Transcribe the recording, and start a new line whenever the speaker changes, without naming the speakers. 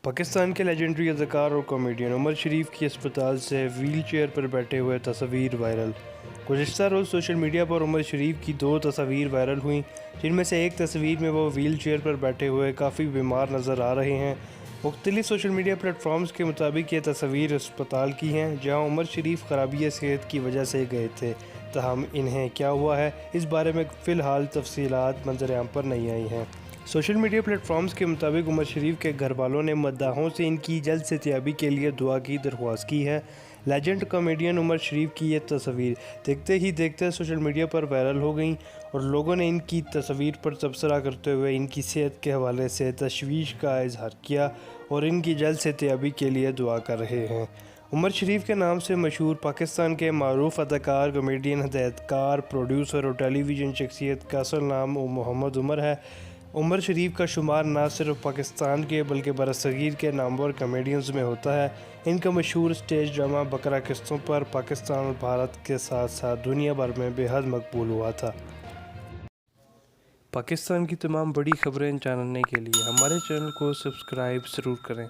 پاکستان کے لیجنڈری اداکار اور کامیڈین عمر شریف کی اسپتال سے ویل چیئر پر بیٹھے ہوئے تصاویر وائرل۔ گزشتہ روز سوشل میڈیا پر عمر شریف کی 2 تصاویر وائرل ہوئیں، جن میں سے ایک تصویر میں وہ ویل چیئر پر بیٹھے ہوئے کافی بیمار نظر آ رہے ہیں۔ مختلف سوشل میڈیا پلیٹ فارمز کے مطابق یہ تصاویر اسپتال کی ہیں، جہاں عمر شریف خرابی صحت کی وجہ سے گئے تھے، تاہم انہیں کیا ہوا ہے اس بارے میں فی الحال تفصیلات منظر عام پر نہیں آئی ہیں۔ سوشل میڈیا پلیٹ فارمز کے مطابق عمر شریف کے گھر والوں نے مداحوں سے ان کی جلد صحتیابی کے لیے دعا کی درخواست کی ہے۔ لیجنڈ کامیڈین عمر شریف کی یہ تصاویر دیکھتے ہی دیکھتے سوشل میڈیا پر وائرل ہو گئیں اور لوگوں نے ان کی تصاویر پر تبصرہ کرتے ہوئے ان کی صحت کے حوالے سے تشویش کا اظہار کیا اور ان کی جلد صحتیابی کے لیے دعا کر رہے ہیں۔ عمر شریف کے نام سے مشہور پاکستان کے معروف اداکار، کامیڈین، ہدایت کار، پروڈیوسر اور ٹیلی ویژن شخصیت کا اصل نام محمد عمر ہے۔ عمر شریف کا شمار نہ صرف پاکستان کے بلکہ برصغیر کے نامور کامیڈینز میں ہوتا ہے۔ ان کا مشہور سٹیج ڈرامہ بکرا قسطوں پر پاکستان اور بھارت کے ساتھ ساتھ دنیا بھر میں بے حد مقبول ہوا تھا۔ پاکستان کی تمام بڑی خبریں جاننے کے لیے ہمارے چینل کو سبسکرائب ضرور کریں۔